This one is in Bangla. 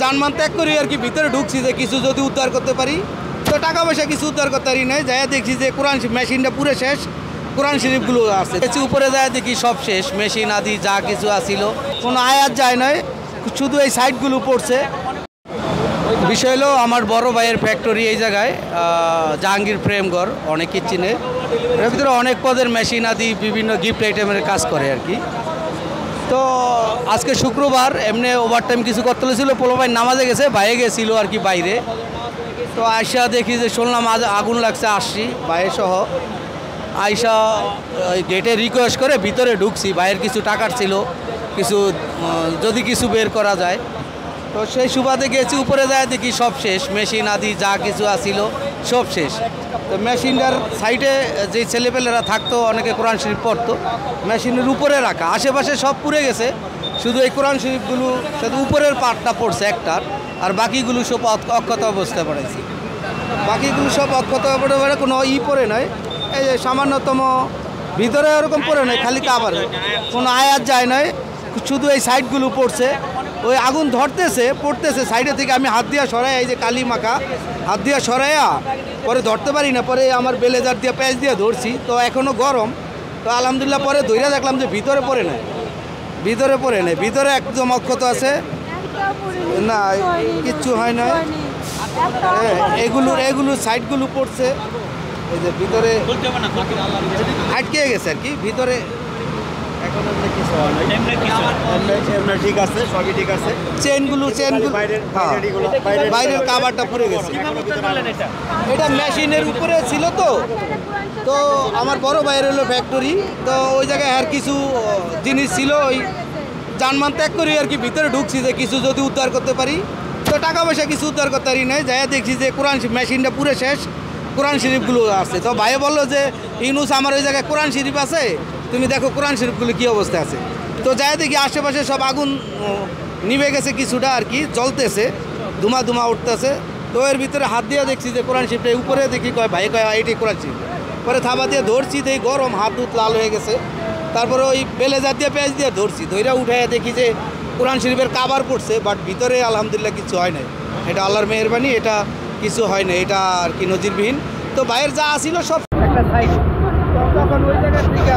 যানবাহন ত্যাগ করি আর কি ভিতরে ঢুকছি যে কিছু যদি উদ্ধার করতে পারি, তো টাকা পয়সা কিছু উদ্ধার করতে পারি নাই। যাই দেখছি যে কোরআন মেশিনটা পুরো শেষ, কোরআন শরীফগুলো আছে উপরে যায় দেখি সব শেষ, মেশিন আদি যা কিছু আসিল কোনো আয়াত যায় নয়, শুধু এই সাইডগুলো পড়ছে। বিষয় হলো আমার বড় ভাইয়ের ফ্যাক্টরি এই জায়গায়, জাহাঙ্গীর প্রেমগড়, অনেকে চিনে। এর ভিতরে অনেক পদের মেশিন আদি বিভিন্ন গিফট আইটেমের কাজ করে আর কি। তো আজকে শুক্রবার এমনি ওভারটাইম কিছু করতে হয়েছিল, পোলো ভাই নামাজে গেছে, বাইরে গেছিল আর কি বাইরে। তো আয়সা দেখি যে শুনলাম আজ আগুন লাগছে, আসছি বাইরে সহ। আয়সা গেটে রিকোয়েস্ট করে ভিতরে ঢুকছি, বাইরের কিছু টাকার ছিল, কিছু যদি কিছু বের করা যায়। তো সেই সুবাদে গেছি, উপরে যায় দেখি সব শেষ, মেশিন আদি যা কিছু আসিল সব শেষ। তো মেশিনটার সাইডে যে ছেলেপেলেরা থাকতো, অনেকে কোরআন শরীফ পড়তো, মেশিনের উপরে রাখা, আশেপাশে সব পুড়ে গেছে, শুধু এই কোরআন শরীফগুলো শুধু উপরের পার্টটা পড়ছে একটার, আর বাকিগুলো সব অক্ষত অবস্থায় পড়েছি। বাকিগুলো সব অক্ষত পড়ে কোনো পড়ে নয়, এই যে সামান্যতম ভিতরে ওরকম পড়ে নয়, খালি কাবার, কোনো আয়াত যায় নয়, শুধু এই সাইডগুলো পড়ছে। ওই আগুন ধরতেছে পড়তেছে সাইডে থেকে, আমি হাত দিয়া সরাই, এই যে কালি মাখা হাত দিয়া সরাইয়া পরে ধরতে পারি না, পরে আমার বেলেজার দিয়ে প্যাঁচ দিয়ে ধরছি। তো এখনও গরম, তো আলহামদুলিল্লাহ পরে ধৈর্য দেখলাম যে ভিতরে পড়ে নেয়, ভিতরে পড়ে নেয়, ভিতরে একদম অক্ষত আছে, না কিচ্ছু হয় না। এগুলো সাইডগুলো পড়ছে, এই যে ভিতরে আটকে গেছে আর কি ভিতরে। ঠিক আছে, সবই ঠিক আছে। চেনগুলো বাইরের কাভারটা পুড়ে গেছে। এটা মেশিনের উপরে ছিল, তো আমার বড় ভাইয়ের হলো ফ্যাক্টরি, তো ওই জায়গায় আর কিছু জিনিস ছিল, ওই যানবাহন ত্যাগ করি আর কি ভিতরে ঢুকছি যে কিছু যদি উদ্ধার করতে পারি, তো টাকা পয়সা কিছু উদ্ধার করতে পারি নাই। যাই দেখছি যে কোরআন মেশিনটা পুরো শেষ, কোরআন শরীফগুলো আছে। তো ভাই বললো যে ইউনুস আমার ওই জায়গায় কোরআন শরীফ আছে, তুমি দেখো কোরআন শরীফগুলো কী অবস্থা আছে। তো যাই দেখি আশেপাশে সব আগুন নিভে গেছে কিছুটা আর কি, জ্বলতেছে, ধুমা উঠতেছে। তো এর ভিতরে হাত দিয়ে দেখছি যে কোরআন শরীফটা উপরে দেখি, কয় ভাই কয় এটাই কোরআন শরীফ। পরে থাবা দিয়ে ধরছি, দেখি গরম, হাত লাল হয়ে গেছে। তারপরে ওই বেলেজার দিয়ে পেঁয়াজ দিয়ে ধরছি, ধৈরা উঠে দেখি যে কোরআন শরীফের কাভার পড়ছে, বাট ভিতরে আলহামদুলিল্লাহ কিছু হয় নাই। এটা আল্লাহর মেহেরবানি, এটা কিছু হয় না, এটা আর কি নজিরবিহীন। তো বাইরের যা আসিল সব একটা সাইড, তখন ওই জায়গার থেকে